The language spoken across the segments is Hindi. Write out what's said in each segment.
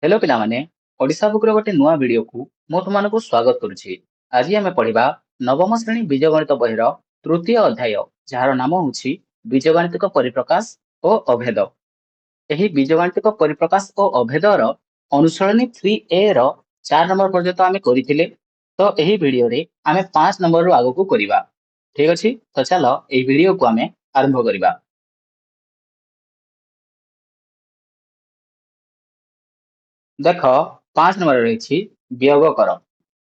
हेलो पिलामाने ओडिशा बुक रो गोटे नुआ वीडियो को मो तुमको स्वागत करुछि। आज आमे पढ़िबा नवम श्रेणी बीजगणित बहिर तृतीय अध्याय जार नाम होछि बीजगणितिक परिप्रकाश और अभेद। एही बीजगणितिक परिप्रकाश और अभेदर अनुसरणी 3A रो 4 नंबर पर्यंत आमे करिथिले। तो एही वीडियो रे आमे 5 नंबर रो आगो को करिबा। ठीक अछि, तो चलो एही वीडियो को आमे आरंभ करिबा। देख 5 नंबर रही वियोग कर।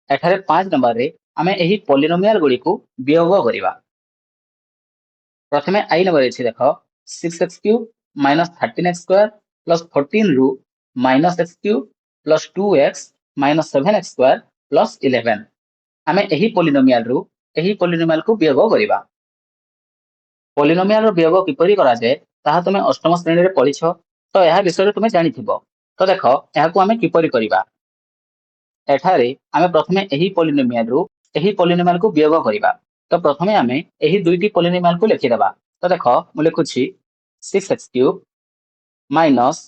एठारे 5 नंबर रे आमे एही पॉलिनोमियल गुडी को वियोग करिबा। प्रथमे आई नंबर अछि देख 6x cube minus 13x square plus 14 रु minus x cube plus 2x minus 7x square plus 11। आमे एही पॉलिनोमियल रु एही पॉलिनोमियल को वियोग करिबा। पॉलिनोमियल रो वियोग किपरि करा जाय ताहा तुमे अष्टम श्रेणी रे पढिछो, तो एहा विषय रे तुमे जानिथिबो। तो देखो एहा को आमे किपरि करिबा। एठारे आमे प्रथमे एही पॉलिनोमियल रु एही पॉलिनोमियल को वियोग करिबा। तो प्रथमे आमे एही दुईटी पॉलिनोमियल को लिखि देबा। तो देखो मु लिखुछि 6x cube minus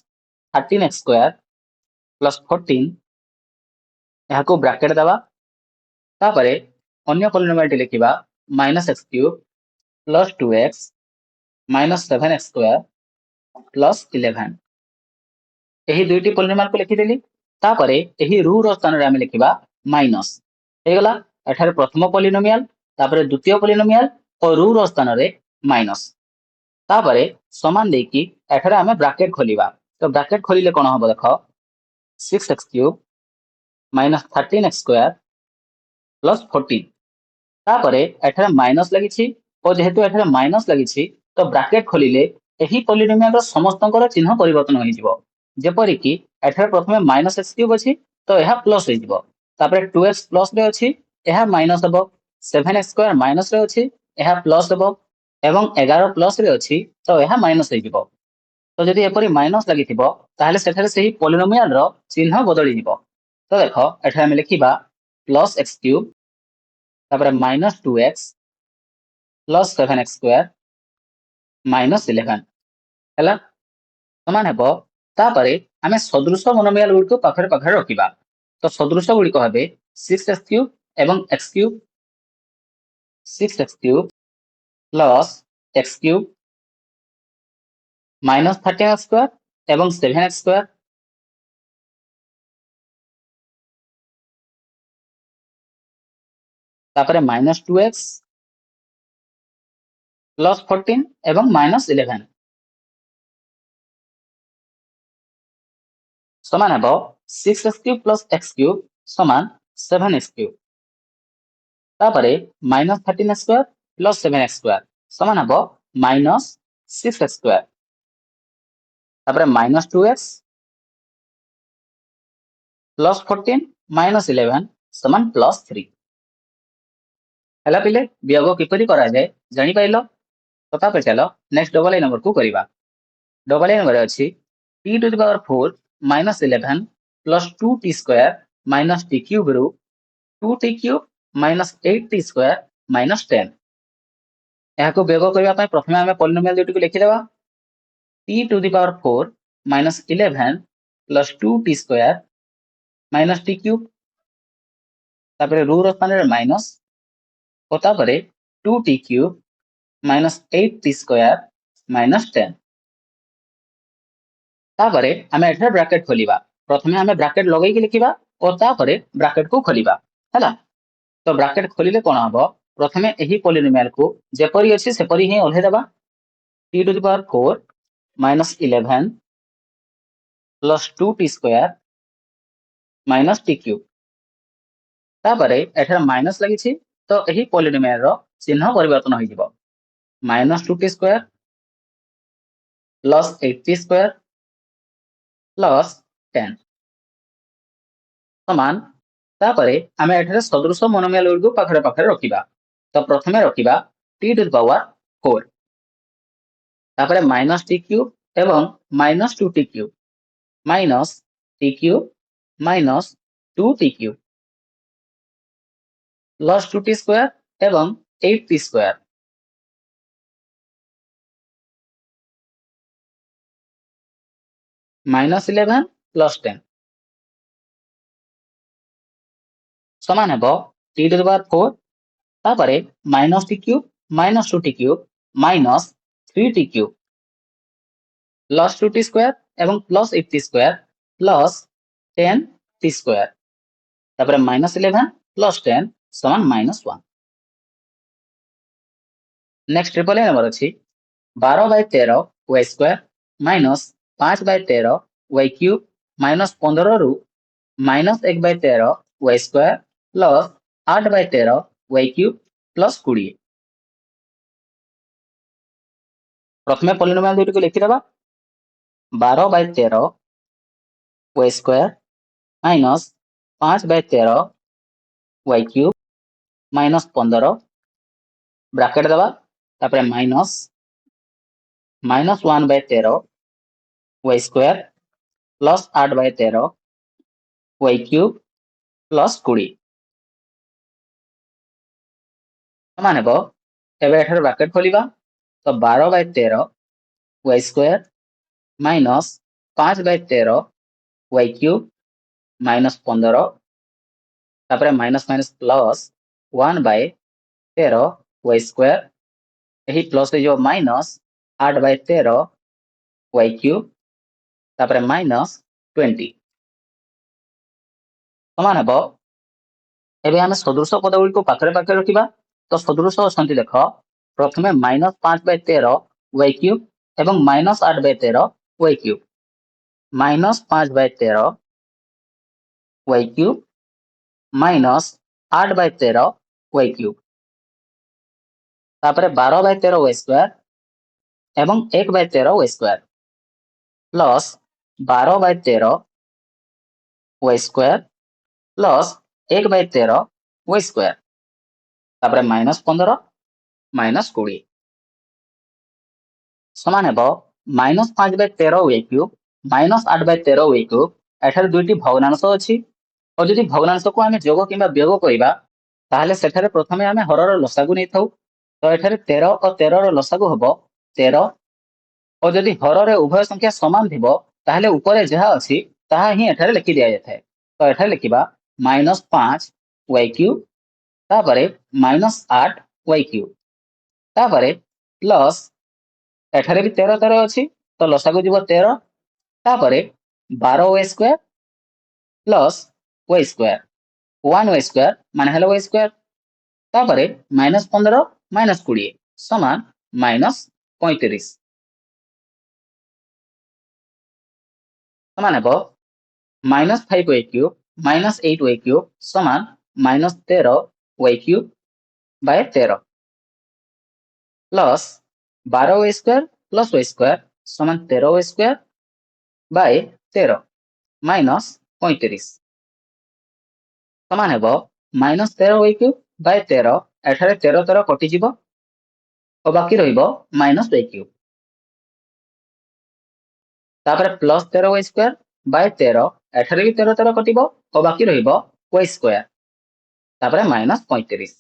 13x square plus 14 एहा को ब्रैकेट देबा। तापरे अन्य पॉलिनोमियल टी लिखिबा minus x cube plus 2x minus 7x square plus 11। एही दुईटी पॉलिनोमियल को लिखि देली। तापरे एही रू रो स्थान रे आमे लिखिबा माइनस। हे गला एठारे प्रथम पॉलिनोमियल, तापरे द्वितीय पॉलिनोमियल और रू रो स्थान रे माइनस। तापरे समान देकी एठारे आमे ब्रैकेट खोलिबा। तो ब्रैकेट खोलिले कोन हबो देखो 6x cube minus 13x square plus 14। तापरे एठारे माइनस लागिछि और जेहेतु एठारे माइनस लागिछि तो ब्रैकेट खोलिले एही पॉलिनोमियल रो समस्तंकर चिन्ह परिवर्तन होई जिवो। जेपरि कि एठारे प्रथमे माइनस x क्यूब अछि तो एहा प्लस होई जिवो। तापरे 2x प्लस रे अछि एहा माइनस हबो। 7x स्क्वायर माइनस रे अछि एहा प्लस हबो एवं 11 प्लस रे अछि तो एहा माइनस होई जिवो। तो जदि एपरि माइनस लागिथिबो ताहले सेठारे सेही पॉलिनोमियल रो चिन्ह बदली जिवो। तो देखो एठारे हम लिखिबा प्लस x क्यूब तापरे minus 2x plus 7x square minus 11 हैला समान हेबो। तापरे आमे सदृश मोनोमियल गुडी को पाखरे पाखरे रखिबा। तो सदृश गुडी को हबे 6x क्यूब एवं x cube 6x cube plus x cube minus 13x square एवं 7x स्क्वायर तापरे माइनस 2x प्लस 14 एवं माइनस 11 समान हेबो 6x cube plus x cube समान 7x क्यूब। तापरे minus 13x square plus 7x square समान हेबो माइनस 6x स्क्वायर। तापरे माइनस 2x प्लस 14 माइनस 11 समान प्लस 3। हैला पिले वियोग किपरि करा जाय जानि पाइलो। तो तापरे चलो नेक्स्ट डबल ए नंबर को करिबा। डबल ए नंबर अछि t to the power 4 minus 11 plus 2t square minus t cube रु 2t cube minus 8t square minus 10। एहा को वियोग करिबा पय प्रथमे हमें पॉलिनोमियल दुटी को लिखि देबा। t to the power 4 minus 11 plus 2t square minus t cube तापरे रू रो स्थान रे माइनस और तापरे 2t cube minus 8t square minus 10। तापरे हमें एठारे ब्रैकेट खोलिबा। प्रथमे हमें ब्रैकेट लगेई के लिखिबा और तापरे ब्रैकेट को खोलिबा हैला। तो ब्रैकेट खोलिले कोन हबो प्रथमे एही पॉलिनोमियल को जेपरि अछि सेपरि ही ओल्हे देबा। t to the power 4 minus 11 plus 2t square minus t cube. तापरे एठारे माइनस लागिछि तो एही पॉलिनोमियल रो चिन्ह परिवर्तन होई जिवो। Minus 2t square plus 8t square plus 10 समान। तापरे आमे एठारे सदृश मोनोमियल गुडी को पाखरे पाखरे रखिबा। तो प्रथमे रखिबा t टू द पावर 4 तापरे माइनस t क्यूब एवं minus 2t cube minus t cube minus 2t cube plus 2t square एवं 8t स्क्वायर माइनस 11 प्लस 10 समान हेबो t टू द पावर 4 तापरे minus t cube minus 2t cube minus 3t cube plus 2t square एवं plus 8t square plus 10t square तापरे माइनस 11 प्लस 10 समान minus 1। Next triple A number अच्छी 12/13 y square minus 5/13 y cube minus 15 रु minus 1/13 y square plus 8/13 y cube plus 20। प्रथम पॉलिनोमियल दुईटी को लिखिदेबा 12/13 y square minus 5/13 y cube minus 15 bracket देबा तापरे minus minus 1/13 y square plus 8/13 y cube plus 20 समान हेबो एबे एठार ब्रैकेट खोलिबा तो 12/13 y square minus 5/13 y cube minus 15 तापरे minus minus plus 1/13 y square यही प्लस जो माइनस 8/13 वाई क्यूब तापरे माइनस 20 समान हेबो एबे आमे सदृश पद गुडी को पाखरे पाखरे रखिबा तो सदृश असंति देख प्रथमे माइनस 5/13 वाई क्यूब एवं minus 8/13 y cube minus 5/13 y cube minus 8/13 y cube तापरे 12/13 वाई स्क्वायर एवं 1/13 y square plus 12/13 y square plus 1/13 y square तापरे माइनस 15 माइनस 20 समान हेबो minus 5/13 y cube minus 8/13 y cube एठारे दुईटी भग्नांश अछि और जदि भग्नांश को आमे जोग किंबा वियोग करिबा ताहले सेठारे प्रथमे आमे हरर लसागु नै थाउ तो एठारे 13 और 13 रो लसागु हबो 13 और जदि हररे उभय संख्या समान थिबो ताहले ऊपरे जहा अछि ताहा ही एठारे लिखि दिया जाय तो एठारे लिखिबा माइनस 5 वाई क्यूब तापरे माइनस 8 वाई क्यूब तापरे प्लस एठारे भी 13 13 अछि तो लसागु जीवो 13 तापरे 12 y square plus y square 1 y square माने हेलो वाई स्क्वायर तापरे माइनस 15 माइनस 20 समान माइनस 35 समान हेबो minus 5 y cube minus 8 y cube समान minus 13 y cube by 13 plus 12 y square plus y square समान 13 वाई स्क्वायर बाय 13 माइनस 35 समान हेबो माइनस 13 वाई क्यूब बाय 13 एठारे 13 13 कटि जिवो और बाकी रहिबो माइनस वाई क्यूब तापरे प्लस 13 वाई स्क्वायर बाय 13 एठारे भी 13 13 कटिबो और बाकी रहिबो वाई स्क्वायर तापरे माइनस 35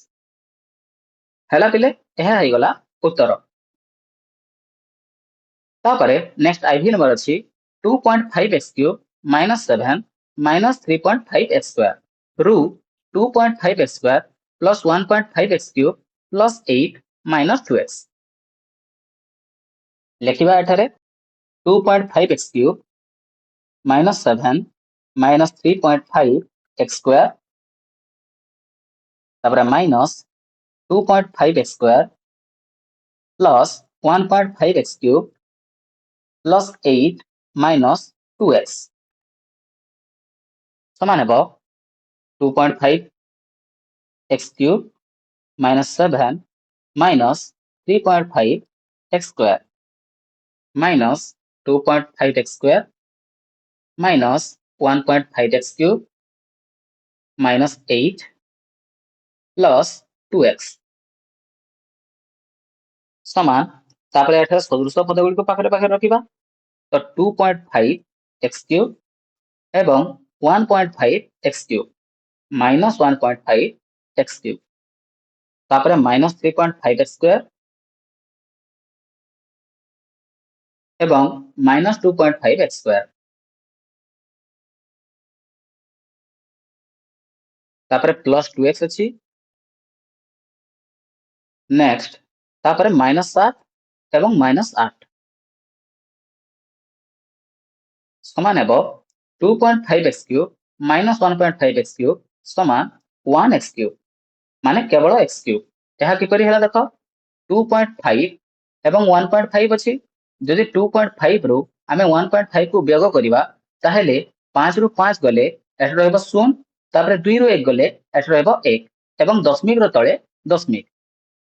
हैला पिले एहा हे गला उत्तर तापरे नेक्स्ट आईवी नंबर अछि 2.5x cube minus 7 minus 3.5x square रू 2.5x square plus 1.5x cube plus 8 minus 2x लिखिबा एठारे 2.5x cube minus 7 minus 3.5x square तापरे minus 2.5x square plus 1.5x cube plus 8 minus 2x समान हेबो 2.5 x cube minus 7 minus 3.5 x square minus 2.5 x square minus 1.5 x cube minus 8 plus 2x समान तापरे एठारे सदृश पद गुडी को पाखरे पाखरे रखिबा तो 2.5 x क्यूब एवं 1.5 x cube minus 1.5 x cube तापरे माइनस 3.5 x स्क्वायर एवं माइनस 2.5 x स्क्वायर तापर प्लस 2x अच्छी नेक्स्ट तापर -7 एवं -8 समान हेबो 2.5x³ -1.5x³ समान 1x³ माने केवल x³ यह किपरि हला देखो 2.5 एवं 1.5 अछि जदि 2.5 रु आमे 1.5 को व्यग करिबा ताहेले 5 रु 5 गले एठ रहबो 0 तापर 2 रु 1 गले एठ रहबो 1 एवं दशमिक रो तळे दशमिक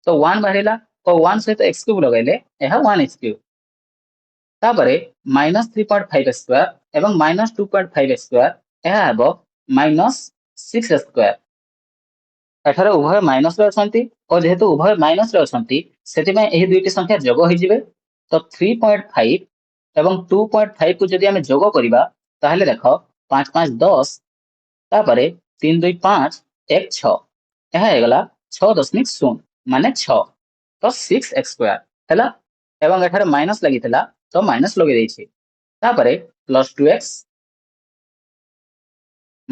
तो 1 बाहिला तो 1 सहित x³ लगाइले यह 1x³ तापरे -3.5x² एवं -2.5x² यह हेबो -6x² एठारे उभय माइनस रे अछंती और जेहेतु उभय माइनस रे अछंती सेति में एही दुईटी संख्या जोग होई जिवे तो 3.5 एवं 2.5 को जदि हमें जोग करिबा ताहेले देखो 5 5 10 तापरे 3 2 5 1 6 यह हेगला 6.0 माने 6 तो 6x² हैला एवं एठारे माइनस लागितला तो माइनस लगे देछि तापरे प्लस 2x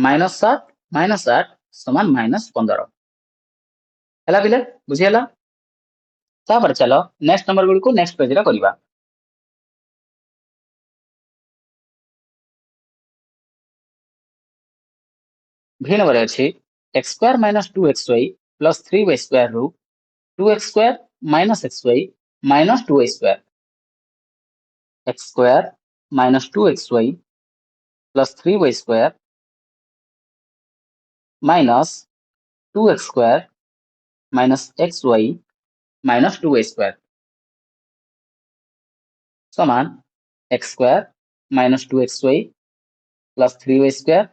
-7 समान -15 हैला बिले बुझी हैला तापर चलो नेक्स्ट नंबर गुडी को नेक्स्ट पेज रे करिबा भी नंबर अछि x² - 2xy + 3y² रु 2x² - xy - 2y² x² - 2xy + 3y² minus 2x² minus xy minus 2y² समान x² minus 2xy plus 3y²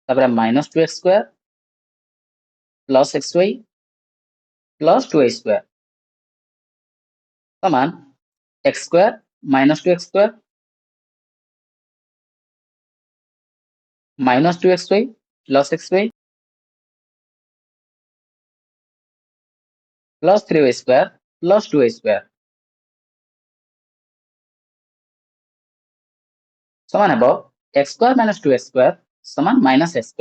तापर minus 2x² plus xy plus 2y² समान x² minus 2x² minus 2xy plus xy plus 3y² plus 2y² समान हेबो x² minus 2x² समान minus x²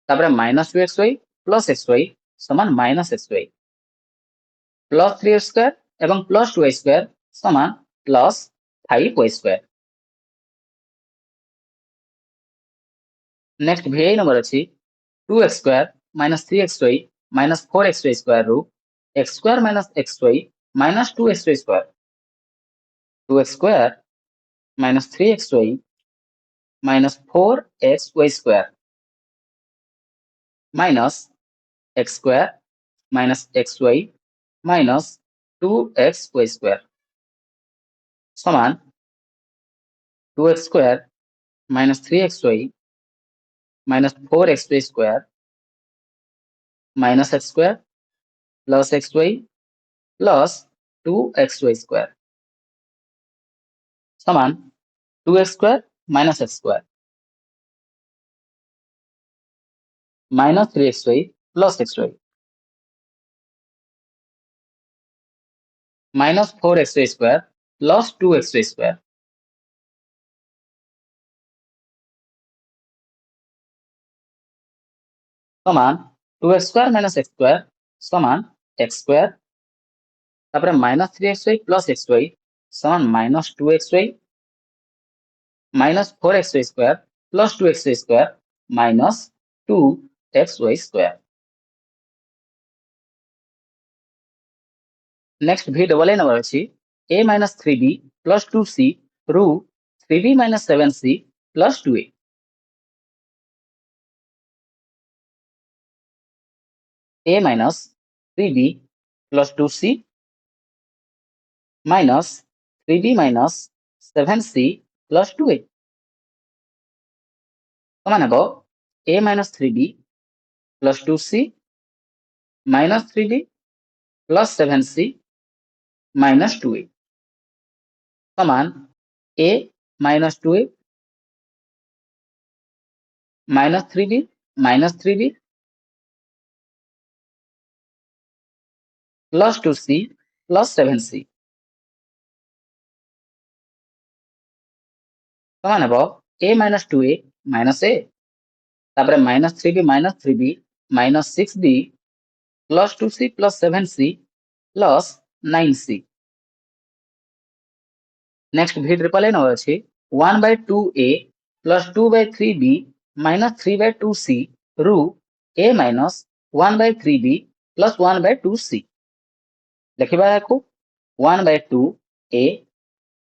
तापर minus 2xy plus xy समान minus xy plus 3y² एवं plus 2y² समान plus 5y²। नेक्स्ट भी नंबर अछि 2x² minus 3xy minus 4xy² रु x² minus xy minus 2xy² 2x² minus 3xy minus 4xy² minus x² minus xy minus 2xy² समान 2x² minus 3xy minus 4xy² minus x² plus xy plus 2xy² समान 2x² minus x² minus 3xy plus xy minus 4xy² plus 2xy² समान 2x² minus x² समान x² तापर minus 3xy plus xy समान minus 2xy minus 4xy² plus 2xy² minus 2xy²। Next भी डबल ए नंबर अछि a minus 3b plus 2c रु 3b minus 7c plus 2a a minus 3b plus 2c minus 3b minus 7c plus 2a समान हेबो a minus 3b plus 2c minus 3b plus 7c minus 2a समान a minus 2a minus 3b plus 2c plus 7c समान हेबो a minus 2a minus a तापर -3b -6b plus 2c plus 7c plus 9c। Next भी ट्रिपल ए नंबर अच्छी 1/2a plus 2/3b minus 3/2c रू a minus 1/3b plus 1/2c। लिखा है 1/2a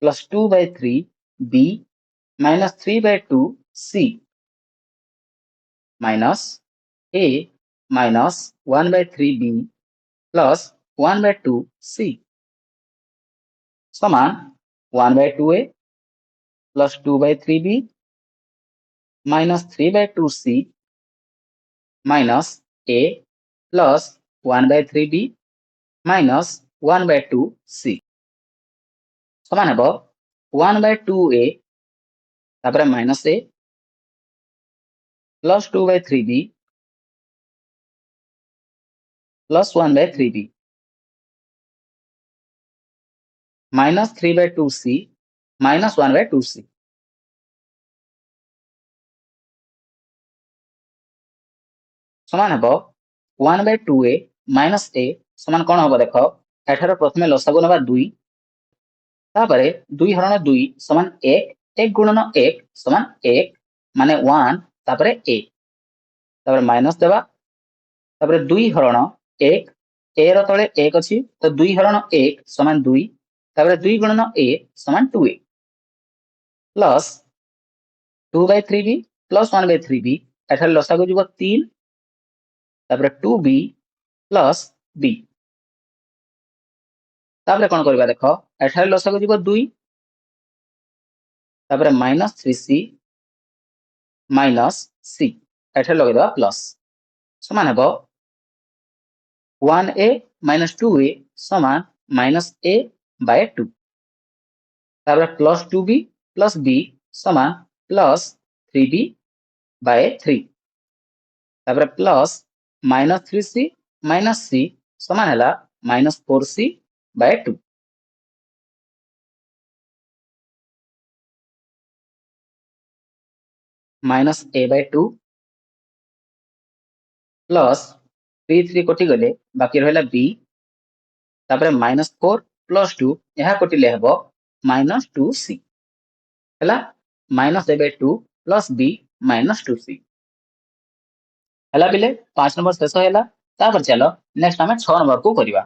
plus 2/3b minus 3/2c minus a minus 1/3b plus 1/2c समान 1/2a plus 2/3b minus 3/2c minus a plus 1/3b minus 1/2c समान हे 1/2a तापर minus a plus 2/3b plus 1/3b minus 3/2c minus 1/2c समान हे 1/2a माइनस a समान कौन हम देख एठार प्रथम लसागु ना 2 तापर 2 हरण 2 समान 1 1 गुणन 1 समान 1 माने 1 तापर a तापर माइनस देवा तापर 2 हरण 1 a रो तळे 1 अछि तो 2 हरण 1 समान 2 तापर 2 गुणन a समान 2a plus 2/3b plus 1/3b एठार लसागु जीव 3 तापर 2b प्लस b तापर कोन करबा देखो एठार लसागु जीव 2 तापर माइनस 3c माइनस c एठार लगे देबा प्लस समान हेबो 1a माइनस 2a समान माइनस a बाय 2 तापर प्लस 2b प्लस b समान प्लस 3b बाय 3 तापर plus minus 3c minus c समान हैला minus 4c by 2 minus a by 2 plus 3 3 कटि गले बाकी रहला b तापर माइनस 4 प्लस 2 यह कटिले हेबो माइनस 2c हैला minus a by 2 plus b minus 2c हैला बिले 5 नंबर शेष हैला तापर चलो नेक्स्ट हमें 6 नंबर को करिवा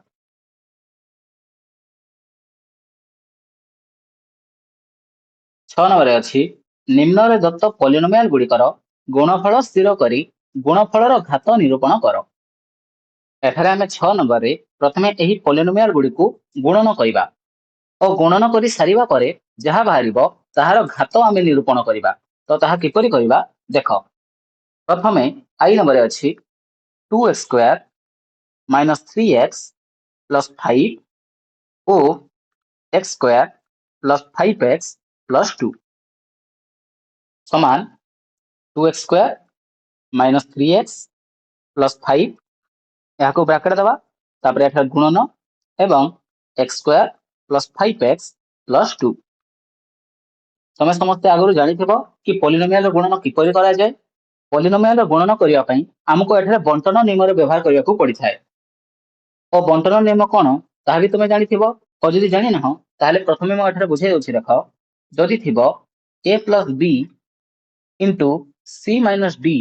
6 नंबर अछि निम्न रे दत्त पॉलिनोमियल गुडिकर गुणफल स्थिर करी गुणफलर घात निरूपण कर एठारे हमें 6 नंबर रे प्रथमे एही पॉलिनोमियल गुडी को गुणन करिवा और गुणन करी सारिबा परे जहा बाहरिबो ताहार घात आमे निरूपण करिवा तो ताहा किपरि करिवा देखो प्रथमे आई नंबर अछि 2x² माइनस 3x प्लस 5 ओ x² प्लस 5x प्लस 2 समान 2x² माइनस 3x प्लस 5 यहाँ को ब्रैकेट दबा तापर एठार गुणन एवं x² प्लस 5x प्लस 2 तमे समस्त आगु जानिथिबो कि पॉलिनोमियल गुणन किपरि करा जाय पॉलिनोमियल गुणन करिया पई हमको एठारे बंटन नियम रे व्यवहार करिया को पड़ी थाए ओ बंटन नियम कोन ताहा भी तमे जानिथिबो और जदि जानि न हो ताले प्रथमे म एठारे बुझाइ दोछि देखो जदि थिबो a plus b into c minus d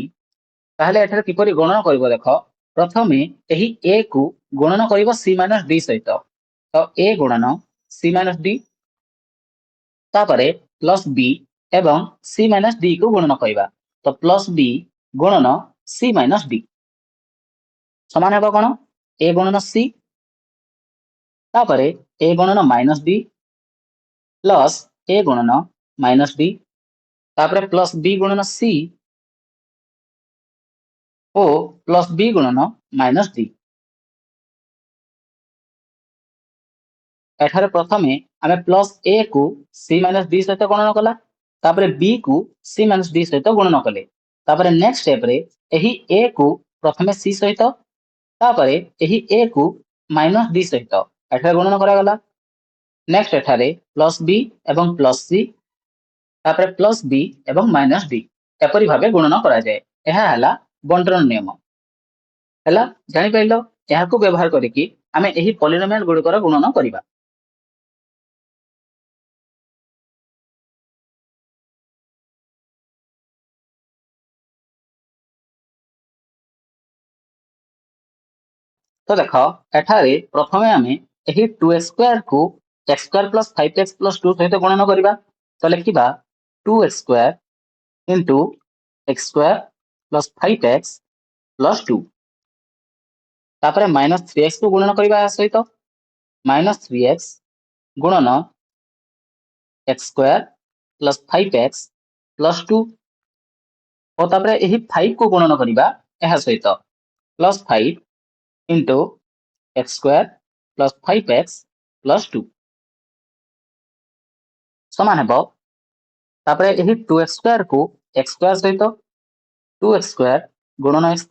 ताहले एठारे किपरि गणना करबो देखो प्रथमे एही a को गणना करबो c माइनस d सहित तो a गुणन c माइनस d तापरे प्लस b एवं c माइनस d को गणना करबा तो प्लस b गुणन c माइनस d समान हेबो कोन a गुणन c तापरे a गुणन माइनस d प्लस a गुणन माइनस d तापरे प्लस b गुणन c ओ प्लस b गुणन माइनस d एठारे प्रथमे आमे प्लस a को c माइनस d सहित गणना कला तापरे b को c माइनस d सहित गणना कले तापरे नेक्स्ट स्टेप रे एही a को प्रथमे c सहित तापरे एही a को माइनस d सहित एठारे गणना करा गला नेक्स्ट एठारे प्लस b एवं प्लस c तापरे प्लस b एवं माइनस d एपरि भाबे गणना करा जाय ଏହା ହେଲା ବଣ୍ଟନ ନିୟମ। ହେଲା, ଜାଣିପାରିଲ? ଏହାକୁ ବ୍ୟବହାର କରିକି ଆମେ ଏହି ପଲିନୋମିଆଲ ଗୁଡ଼ିକର ଗୁଣନ କରିବା। ତ ଦେଖ, ଏଠାରେ ପ୍ରଥମେ ଆମେ ଏହି 2x² କୁ x² + 5x + 2 ସହିତ ଗୁଣନ କରିବା। ତ ଲେଖିବା 2x² into x² plus 5x plus 2। ତାପରେ -3x କୁ ଗୁଣନ କରିବା ଏହା ସହିତ -3x ଗୁଣନ x² plus 5x plus 2। ଓ ତାପରେ ଏହି 5 କୁ ଗୁଣନ କରିବା ଏହା ସହିତ +5 into x² plus 5x plus 2 ସମାନ ହେବ। ତାପରେ ଏହି 2x² କୁ x² ସହିତ 2x² ଗୁଣନ x²,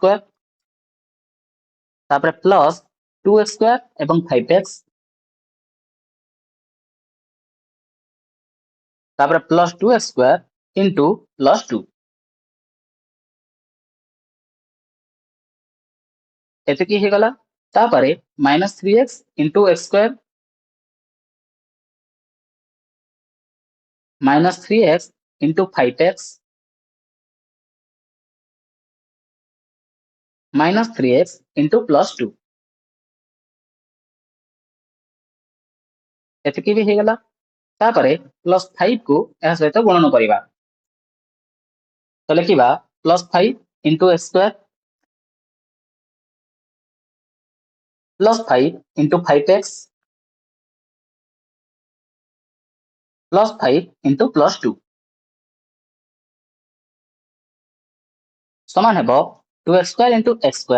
ତାପରେ ପ୍ଲସ୍ 2x² ଏବଂ 5x, ତାପରେ ପ୍ଲସ୍ 2x² into ପ୍ଲସ୍ 2। ଏତିକି ହେଇଗଲା। ତାପରେ -3x into x² -3x into 5x -3x into plus 2। ଏତିକି ବି ହେଇଗଲା। ତାପରେ +5 କୁ ଏହା ସହିତ ଗୁଣନ କରିବା। ତ ଲେଖିବା +5 into x² +5 into 5x +5 into plus 2 ସମାନ ହେବ 2x² into x²।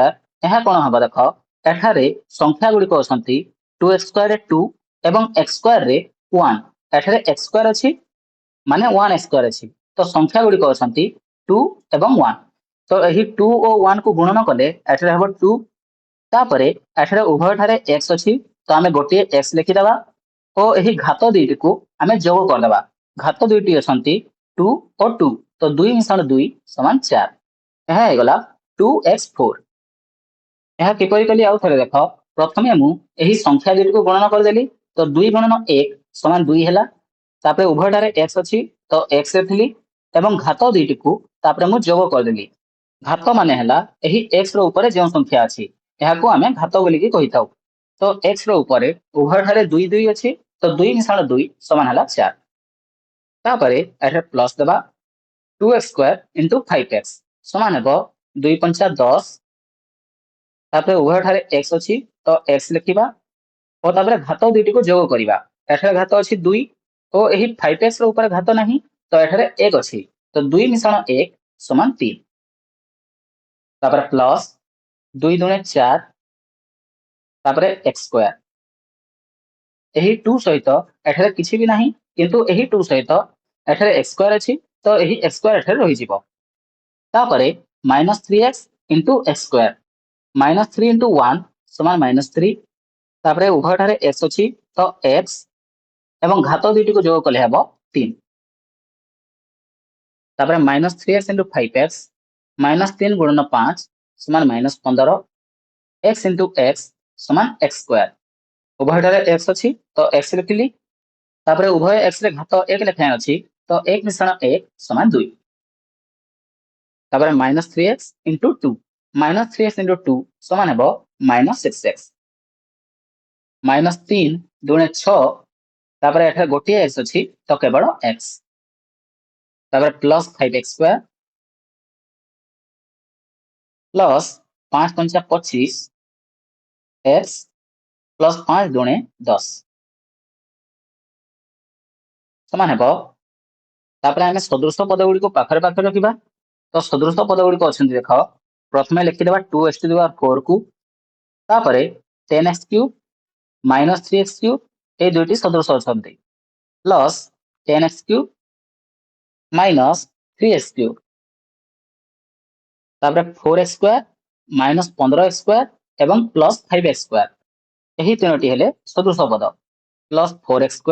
ଏହା କଣ ହେବ ଦେଖ, ଏଠାରେ ସଂଖ୍ୟା ଗୁଡ଼ିକ ଅଛନ୍ତି 2x² ରେ 2 ଏବଂ x² ରେ 1। ଏଠାରେ x² ଅଛି ମାନେ 1x² ଅଛି। ତ ସଂଖ୍ୟା ଗୁଡ଼ିକ ଅଛନ୍ତି 2 ଏବଂ 1। ତ ଏହି 2 ଓ 1 କୁ ଗୁଣନ କଲେ ଏଠାରେ ହେବ 2। ତାପରେ ଏଠାରେ ଉଭୟଠାରେ x ଅଛି, ତ ଆମେ ଗୋଟିଏ x ଲେଖିଦେବା ଓ ଏହି ଘାତ ଦୁଇଟିକୁ ଆମେ ଯୋଗ କରିଦେବା। ଘାତ ଦୁଇଟି ଅଛନ୍ତି 2 ଓ 2, ତ 2 ମିଶାଣ 2 ସମାନ 4। ଏହା ହେଇଗଲା 2x4। ଏହା କିପରି କଲି ଆଉ ଥରେ ଦେଖ। ପ୍ରଥମେ ମୁଁ ଏହି ସଂଖ୍ୟା ଦୁଇଟିକୁ ଗଣନ କରିଦେଲି, ତ 2 ଗୁଣନ 1 ସମାନ 2 ହେଲା। ତାପରେ ଉଭୟଠାରେ x ଅଛି, ତ x ରେ ଥିଲି ଏବଂ ଘାତ ଦୁଇଟିକୁ ତାପରେ ମୁଁ ଯୋଗ କରିଦେଲି। ଘାତ ମାନେ ହେଲା ଏହି x ର ଉପରେ ଯେଉଁ ସଂଖ୍ୟା ଅଛି ଏହାକୁ ଆମେ ଘାତ ବୋଲିକି କହିଥାଉ। ତ x ର ଉପରେ ଉଭୟଠାରେ 2 2 ଅଛି, ତ 2 ମିଶାଣ 2 ସମାନ ହେଲା 4। ତାପରେ ଏଠାରେ ପ୍ଲସ୍ ଦେବା 2x² into 5x ସମାନ ହେବ 2 ପଞ୍ଚା 10। ତାପରେ ଉଭୟଠାରେ x ଅଛି, ତ x ଲେଖିବା ଓ ତାପରେ ଘାତ ଦୁଇଟିକୁ ଯୋଗ କରିବା। ଏଠାରେ ଘାତ ଅଛି 2 ଓ ଏହି 5x ର ଉପରେ ଘାତ ନାହିଁ, ତ ଏଠାରେ 1 ଅଛି, ତ 2 ମିଶାଣ 1 ସମାନ 3। ତାପରେ ପ୍ଲସ୍ 2 ଦୁଣେ 4, ତାପରେ x²। ଏହି 2 ସହିତ ଏଠାରେ କିଛି ବି ନାହିଁ, କିନ୍ତୁ ଏହି 2 ସହିତ ଏଠାରେ x² ଅଛି, ତ ଏହି x² ଏଠାରେ ରହିଯିବ। ତାପରେ -3x into x²। -3 into 1 ସମାନ -3। ତାପରେ ଉଭୟଠାରେ x ଅଛି, ତ x ଏବଂ ଘାତ ଦୁଇଟିକୁ ଯୋଗ କଲେ ହେବ 3। ତାପରେ -3x into 5x -3 ଗୁଣନ 5 ସମାନ -15। x into x ସମାନ x²। ଉଭୟଠାରେ x ଅଛି, ତ x ଲେଖିଲି। ତାପରେ ଉଭୟ x ରେ ଘାତ 1 ଲେଖାଏଁ ଅଛି, ତ 1 ମିଶାଣ 1 ସମାନ 2। ତାପରେ -3x into 2 -3x into 2 ସମାନ ହେବ -6x। -3 ଦୁଣେ 6, ତାପରେ ଏଠାରେ ଗୋଟିଏ x ଅଛି, ତ କେବଳ x। ତାପରେ plus 5x² plus 5 ପଞ୍ଚା 25 x plus 5 ଦୁଣେ 10 ସମାନ ହେବ। ତାପରେ ଆମେ ସଦୃଶ ପଦ ଗୁଡ଼ିକୁ ପାଖରେ ପାଖରେ ରଖିବା। ତ ସଦୃଶ ପଦ ଗୁଡ଼ିକ ଅଛନ୍ତି ଦେଖ। ପ୍ରଥମେ ଲେଖିଦେବା 2x⁴ କୁ, ତାପରେ 10x³ -3x³ এই দুইটি সদৃশ অଛନ୍ତି, প্লস 10x³ -3x³, তারপরে 4x² -15x² এবং প্লস 5x²। ଏହି ତିନୋଟି ହେଲେ ସଦୃଶ ପଦ। Plus 4x²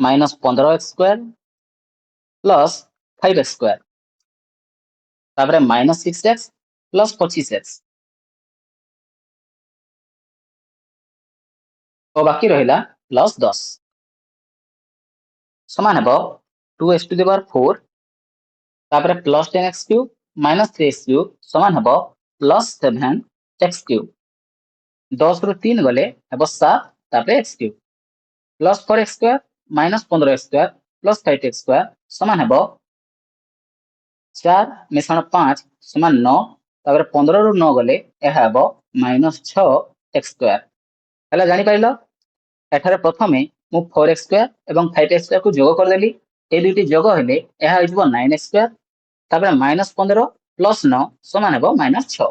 -15x² plus 5x²। तापर -6x प्लस 25x और बाकी रहिला +10 समान हेबो 2x टू द पावर 4 तापर +10x क्यूब -3x क्यूब समान हेबो +7x क्यूब 10 रु 3 गले हेबो 7 तापर x cube +4x square -15x square plus 5x square समान हेबो 4 मिश्रण 5 समान 9 तापर 15 रु 9 गले एहा हेबो -6x स्क्वायर हला जानि पाइलो एठारे प्रथमे मु 4x स्क्वायर एवं 5x स्क्वायर को जोग कर देली ए दुइटी जोग हेले एहा होइबो 9x स्क्वायर तापर -15 प्लस 9 समान हेबो -6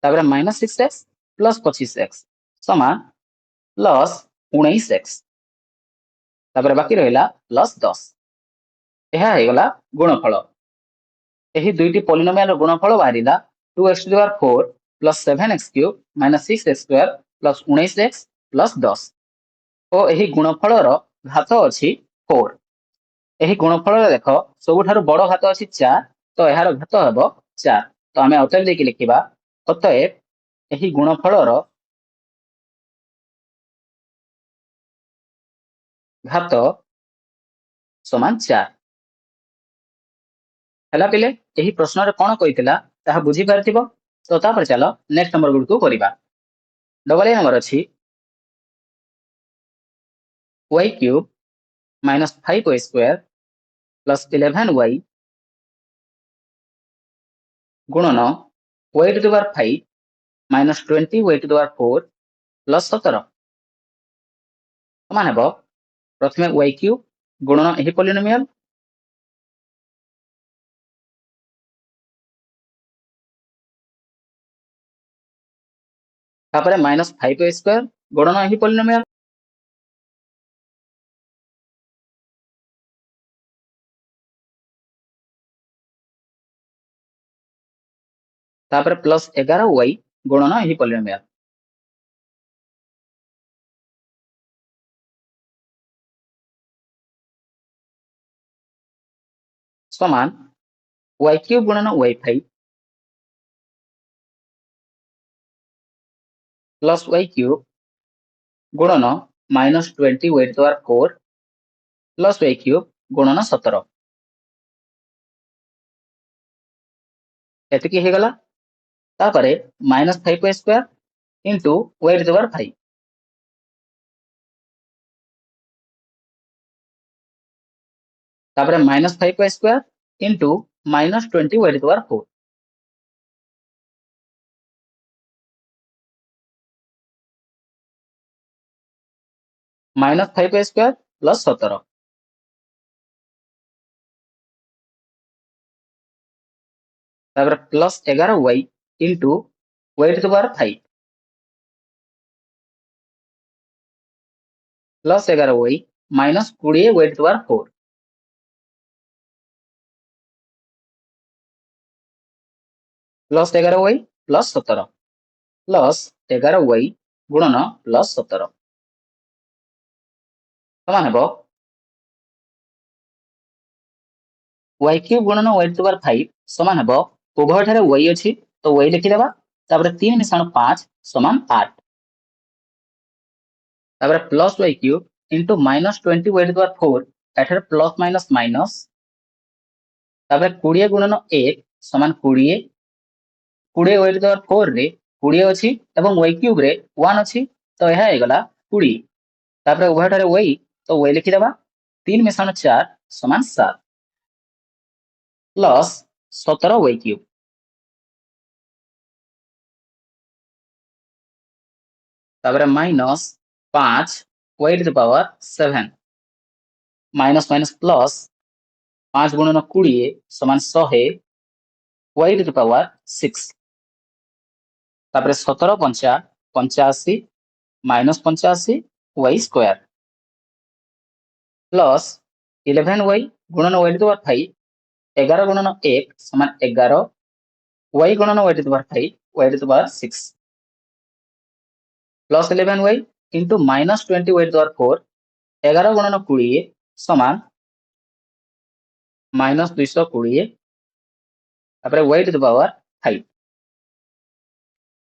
तापर -6x प्लस 25x समान प्लस 19x तापर बाकी रहिला +10 एहा हेगला गुणफल एही दुइटी पॉलिनोमियल गुणफल बाहरिला 2x to the power 4 plus 7x cube -6x square plus 19x plus 10 ओ एही गुणफलर घात अछि 4 एही गुणफल देख सबुठारु बड़ घात अछि 4 तो एहार घात हेबो 4 तो आमे अतएव देकी लिखिबा अतएव एही गुणफलर घात समान 4 हला पिले एही प्रश्न रे कोन कहितला ताहा बुझी पारथिबो तो तापर चलो नेक्स्ट नंबर गुड को करिबा डबल ए नंबर अछि y cube -5y square plus 11y गुणन y to the power 5 -20y to the power 4 plus 17 समान हेबो प्रथमे y क्यूब गुणन एही पॉलिनोमियल तापर -5y स्क्वायर गुणन एही पॉलिनोमियल तापर प्लस 11y गुणन एही पॉलिनोमियल समान y क्यूब गुणन y5 प्लस y क्यूब गुणन -20y to the power 4 plus y cube गुणन 17 एतिकी हे गला तापरे -5y square into y to the power 5 तापरे -5y square into -20y to the power 4 -5y square plus 17 तापरे plus 11y into y to the power 5 plus 11y minus 20y to the power 4 plus 11y plus 17 plus 11y गुणन प्लस 17 समान हेबो y क्यूब गुणन y टू द पावर 5 समान हेबो उभय ठारे y अछि तो y लिखि देबा तापर 3 मिश्रण 5 समान 8 तापर plus y cube into -20y to the power 4 एठारे प्लस माइनस माइनस तापर 20 गुणन 1 समान 20 20 y टू द पावर 4 रे 20 अछि एवं y क्यूब रे 1 अछि तो यह हेगला 20 तापर उभय ठारे y तो y लिखि देबा 3 मिश्रण 4 समान 7 प्लस 17 y क्यूब तापर minus 5 y to the power 7 minus minus plus 5 गुणन 20 समान 100 y टू द पावर 6 तापर 17 पंचा 85 minus 85 y square plus 11y गुणन y टू द पावर 5 11 गुणन 1 समान 11 y गुणन y to the power 5 y to the power 6 plus 11y into minus 20y to the power 4 11 गुणन 20 समान -220 तापर y टू द पावर 5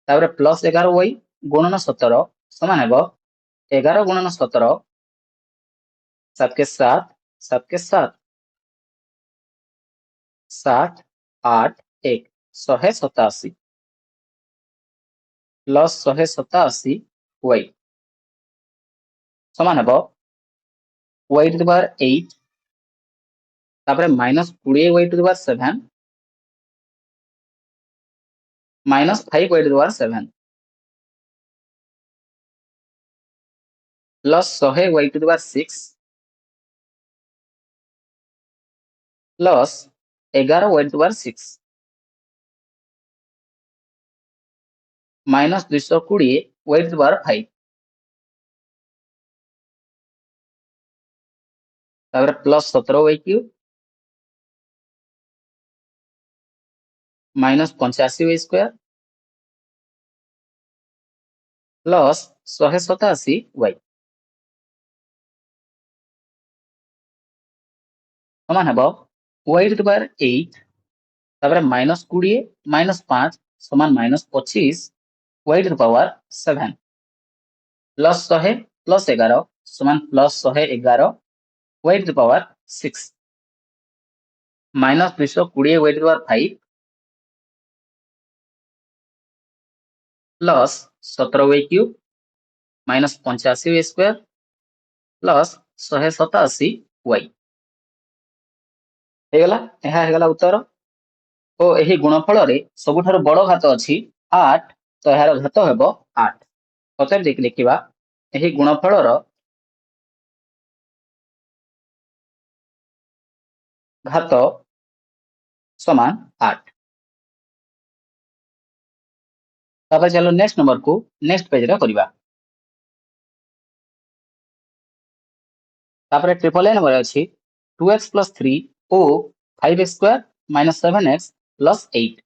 तापर प्लस 11y गुणन 17 समान हेबो 11 गुणन 17 7 के 7 7 के 7 7 8 1 187 प्लस 187 y समान हेबो y टू द पावर 8 तापर minus 20 y to the power 7 minus 5 y to the power 7 plus 100 y to the power 6 plus 11 y to the power 6 minus 220 y to the power 5 तापर plus 17 y cube minus 85 y square plus 187 y समान हेबो y टू द पावर 8 तापर माइनस 20 माइनस 5 समान minus 25 y to the power 7 plus 100 plus 11 समान plus 111 y to the power 6 minus 220 y to the power 5 plus 17 y cube minus 85 y square plus 187 y हेगला एहा हेगला उत्तर ओ एही गुणफल रे सबुठारु बड़ घात अछि 8 तो एहार घात हेबो 8 पछर देख लिखिबा एही गुणफल रो घात समान 8 तापर चलो नेक्स्ट नंबर को नेक्स्ट पेज रे करिबा तापर ट्रिपल ए नंबर अछि 2x + 3 ओ 5x स्क्वायर - 7x + 8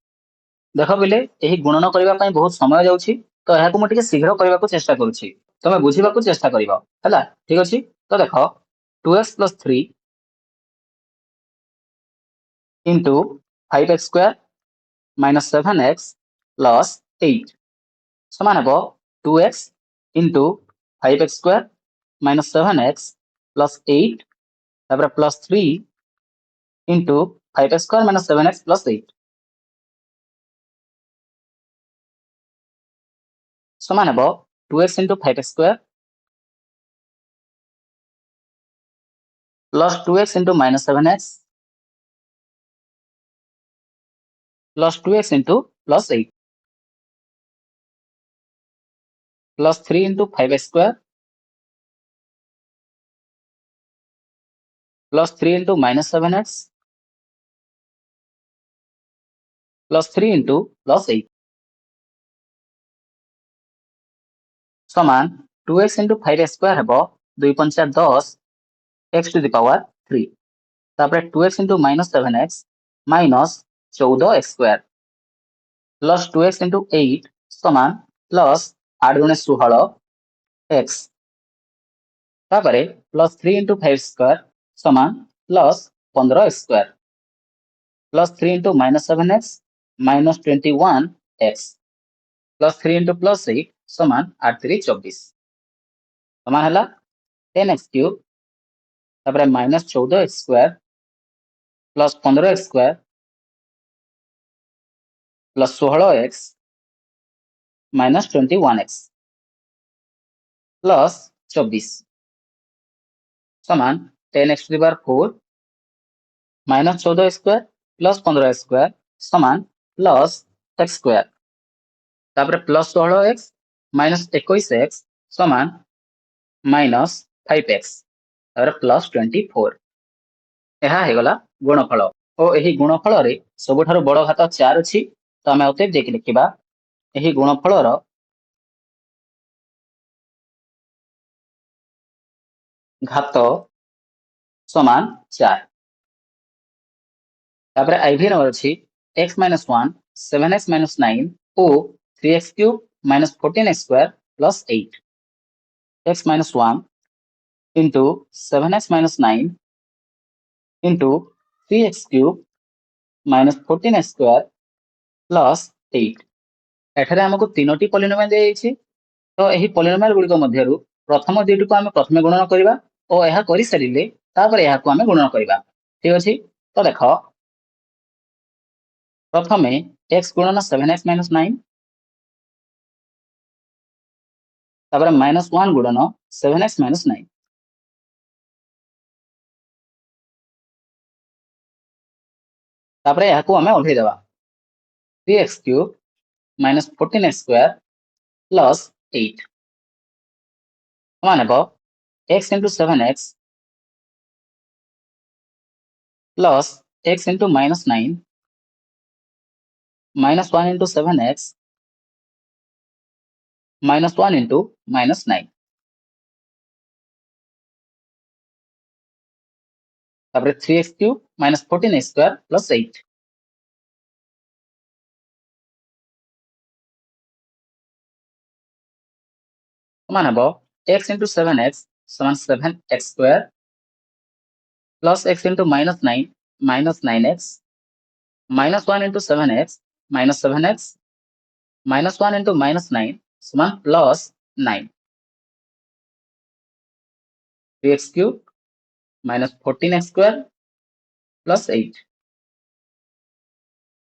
देखो बिले एही गुणन करिबा पई बहुत समय जाउछि तो एहा को म टिके शीघ्र करिबा को चेष्टा करूछि तमे बुझिबा को चेष्टा करिबा हला ठीक अछि तो देखो 2x + 3 into 5x square minus 7x plus 8 समान हेबो 2x into 5x square minus 7x plus 8 तापर plus 3 into 5x square minus 7x plus 8 समान हेबो 2x into 5x square plus 2x into minus 7x plus 2x into plus 8 plus 3 into 5x square plus 3 into minus 7x plus 3 into plus 8 समान 2x into 5x square हेबो 2 पंचा 10 x to the power 3 तापर 2x into minus 7x minus 14x square plus 2x into 8 समान plus 8 गुणे 16 x तापर plus 3 into 5 square समान plus 15 x square plus 3 into minus 7x minus 21 x plus 3 into plus 8 समान 8 3 24 समान हला 10x क्यूब तापर minus 14x square plus 15x square plus 16x minus 21x plus 24 समान 10x to the power 4 minus 14 square plus 15 square समान plus x स्क्वायर तापर plus 16x minus 21x समान minus 5x तापर plus 24 एहा हे गला गुणफल ओ एही गुणफल रे सबठारु बड़ घात 4 अछि तो हमें ओते देख लिखिबा एही गुणफल रो घात समान 4 तापर आईवी नंबर अछि x - 1 7x - 9 ओ 3x cube minus 14x square plus 8 x minus 1 into 7x minus 9 into 3x cube minus 14x square plus 8 एठारे हमको तीनोटी पॉलिनोमियल दिया जायछि तो एही पॉलिनोमियल गुड़िक मध्यरु प्रथम दुईटी को आमे प्रथमे गुणन करिबा ओ एहा करि सारिले तापर एहा को आमे गुणन करिबा ठीक अछि तो देखो प्रथमे x गुणन 7x - 9 तापर -1 गुणन 7x - 9 तापर एहा को आमे ओढे देबा 3x³ - 14x² प्लस 8 समान हेबो x * 7x plus x * -9 -1 * 7x -1 * -9 तापर 3x³ - 14x² प्लस 8 समान हेबो x * 7x समान 7x² plus x * -9 -9x -1 * 7x -7x -1 * -9 समान प्लस 9 3x³ - 14x² प्लस 8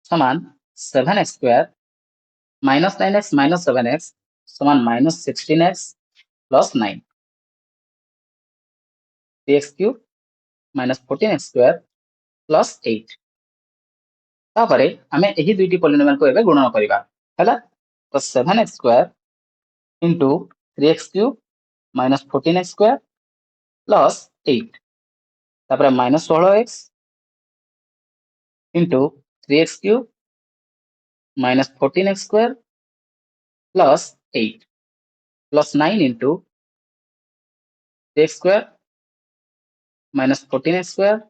समान 7x² -9x -7x समान -16x plus 9 3x³ - 14x² plus 8 तापरे आमे एही दुईटी पॉलिनोमियल को एबे गुणन करिबा हैला तो 7x² into 3x³ - 14x² plus 8 तापरे -16x into 3x³ - 14x² plus 8 plus 9 into 3x² - 14x²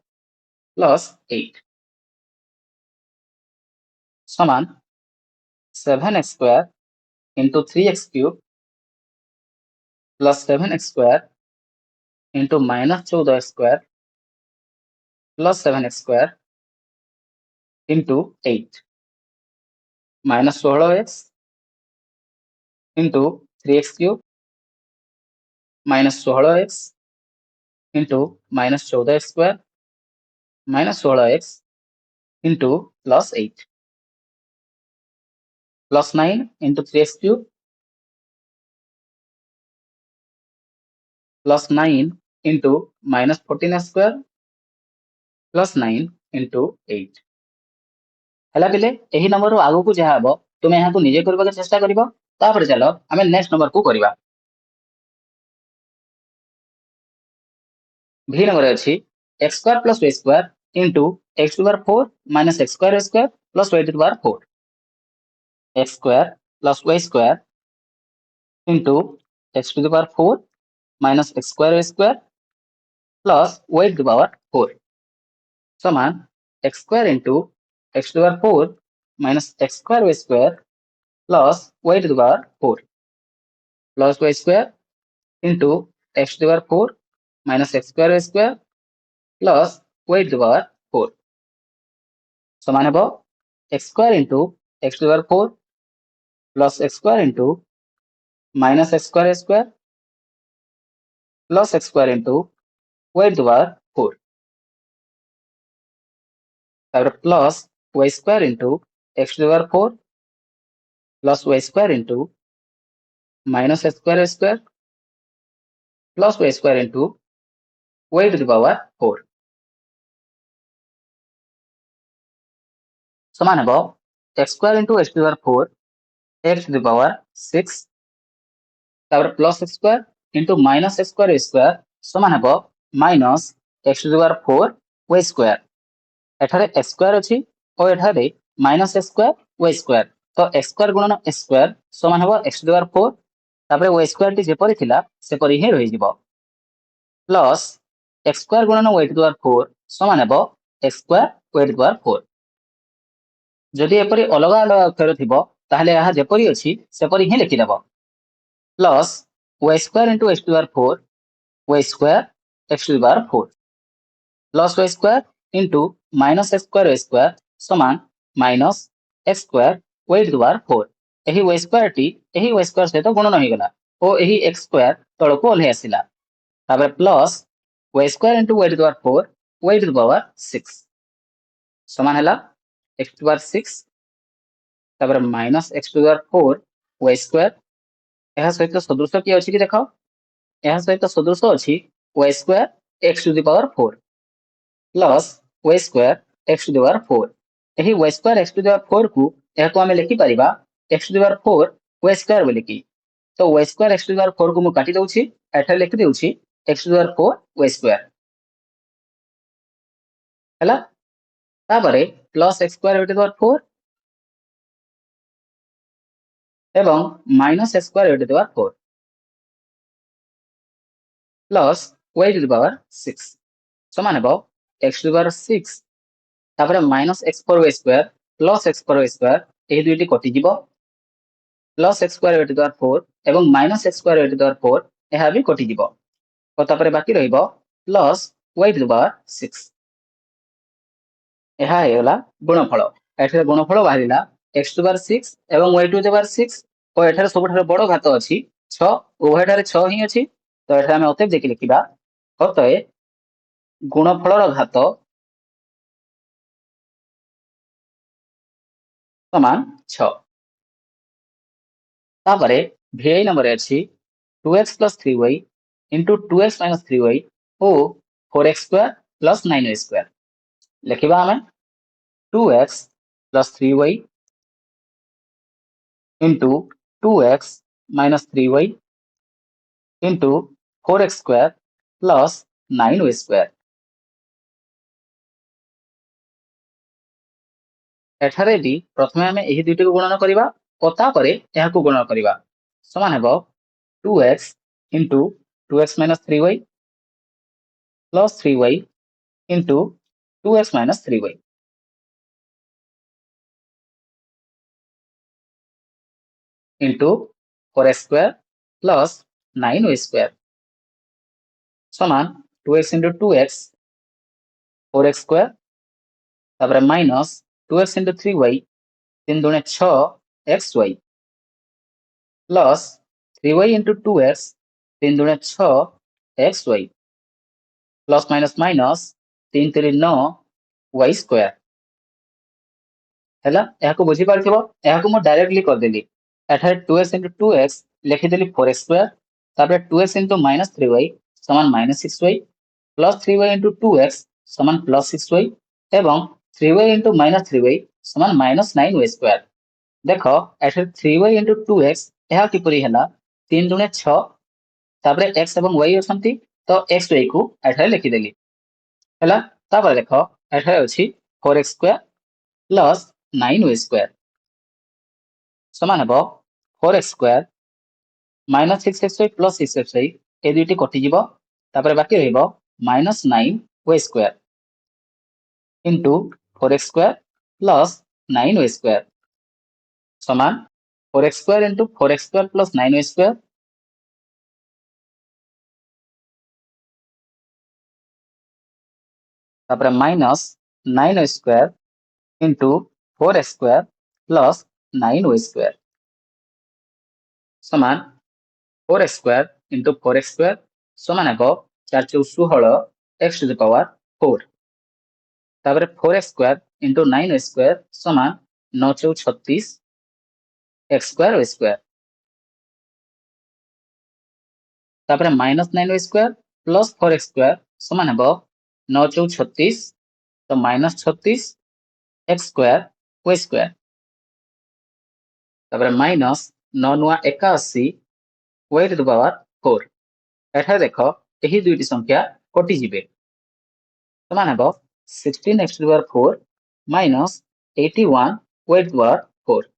plus 8 समान 7x² into 3x³ plus 7x² into -14x² plus 7x² into 8 -16x into 3x³ -16x into -14x² -16x into plus 8 plus 9 into 3x³ plus 9 into -14x² plus 9 into 8 हैला पिले एही नंबर रो आगु को जहा हबो तुमे यहा को निजे करबा के चेष्टा करिवो तापर चलो हमें नेक्स्ट नंबर को करिवा v नंबर अछि x² plus y² into x to the power 4 minus x square square plus y to the power 4 x square plus y square into x to the power 4 minus x square square plus y to the power 4 समान x square into x to the power 4 minus x square y square plus y to the power 4 plus y square into x to the power 4 minus x square y square plus y to the power 4 समान हेबो x square into x to the power 4 plus x square into minus x square square plus x square into y to the power 4 तापर plus y square into x to the power 4 plus y square into minus x square square plus y square into y to the power 4 समान हेबो x square into x to the power 4 x to the power 6 तापर plus x square into minus x square square समान हेबो minus x to the power 4 y square एठारे x square अछि और एठारे minus x square y square तो x square गुणन x square समान हेबो x to the power 4 तापर y square टी जेपरि थिला सेपरि ही रहि जिवो प्लस x square गुणन y to the power 4 समान हेबो x square y to the power 4 जदि एपरि अलगा अलगा अक्षर थिबो ताहले यहा जेपरि अछि सेपरि ही लिखि देबो plus y square into x to the power 4 y square x to the power 4 plus y square into minus x square y square समान minus x square y to the power 4 एही y स्क्वायर टी एही y स्क्वायर सहित गुणन हो गला और एही x स्क्वायर तळको ओल्हे आसिला तापर plus y square into y to the power 4 y to the power 6 समान हला x टू द पावर 6 तापर minus x to the power 4 y square एहा सहित सदृश की अछि कि देखो एहा सहित सदृश अछि y square x to the power 4 plus y square x to the power 4 एही y square x to the power 4 को एहा आमे लिखि परिबा x to the power 4 y square बोली की तो y square x to the power 4 को मु काटि दउछि एठा लिखि देउछि x to the power 4 y square हला तापरे plus x square to the power 4 एवं minus x square to the power 4 plus y to the power 6 समान हेबो x टू द पावर 6 तापरे माइनस x पर y स्क्वायर प्लस x पर y स्क्वायर एही दुइटी कटि जिवो plus x square to the power 4 एवं minus x square to the power 4 एहा भी कटि जिवो तो तापरे बाकी रहिबो plus y to the power 6 एहा हेला गुणफल एठे गुणफल बाहरिला x टू द पावर 6 एवं y टू द पावर 6 और एठारे सबठारे बड़ घात अछि 6 उभयठारे 6 ही अछि तो एठा हम अतएव देखि लिखिबा अतए गुणफलर घात समान 6 तापरे vi नंबर अछि 2x plus 3y into 2x minus 3y ओ 4x square plus 9y square लिखिबा हमें 2x plus 3y into 2x minus 3y into 4x square plus 9y square एठारे भी प्रथमे हमें एही दुइटी को गुणन करिबा और तापरे एहा को गुणन करिबा समान हेबो 2x into 2x minus 3y plus 3y into 2x minus 3y into 4x square plus 9y square समान 2x into 2x 4x square तापर minus 2x into 3y 3 दुणे 6 xy plus 3y into 2x 3 दुणे 6 xy plus minus minus 3 3 9 y square हैला एहा को बुझी पारथिबो एहा को मो डायरेक्टली कर देली एठा 2x into 2x लिखि देली 4x स्क्वायर तापर 2x into minus 3y समान minus 6y plus 3y into 2x समान प्लस 6y एवं 3y into minus 3y समान minus 9y स्क्वायर देखो एठा 3y into 2x एहा किपरि हैला 3 दुणे 6 तापर x एवं y असंती तो x y को एठा लिखि देली हैला तापर देखो एठा अछि 4x square plus 9y square समान हेबो 4x square minus 6xy plus 6xy ए दुइटी कटि जिवो तापर बाकी रहइबो minus 9y square into 4x square plus 9y square समान 4x square into 4x square plus 9y square तापर minus 9y square into 4x square plus 9y square समान 4x square into 4x square समान हेबो 4 चौ 16 x टू द पावर 4 तापर 4x square into 9y square समान 9 चौ 36 x स्क्वायर y स्क्वायर तापर minus 9y square plus 4x square समान हेबो 9 चौ 36 तो minus 36 x square y square तापर minus 9 9 81 y to the power 4 एठा देखो एही दुइटी संख्या कटि जिबे समान हेबो 16x to the power 4 minus 81 y to the power 4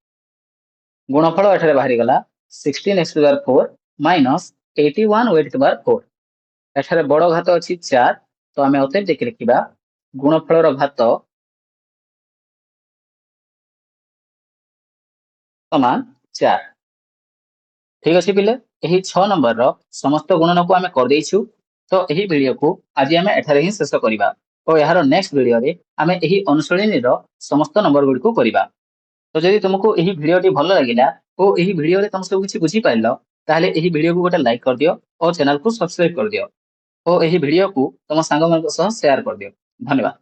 गुणफल एठारे बाहरी गला 16x to the power 4 minus 81 y to the power 4 एठारे बड़ घात अछि 4 तो हमें अतएव देखि लिखिबा गुणफलर घात समान 4 ठीक अछि पिले एही 6 नंबर रो समस्त गुणन को हमें कर देइछु तो एही वीडियो को आज हमें एठारे ही शेष करिबा और यार नेक्स्ट वीडियो रे हमें एही अनुसरणी रो समस्त नंबर गुडी को करिबा। तो जदि तुमको यही भिडियोटी भल लगिला ओ यही भिडियो तुम सब किसी बुझीपार ताहले यही भिडियो को गोटे लाइक कर दियो और चैनल को सब्सक्राइब कर दियो और यही भिडियो को तुम सांग मान सह शेयर कर दियो। धन्यवाद।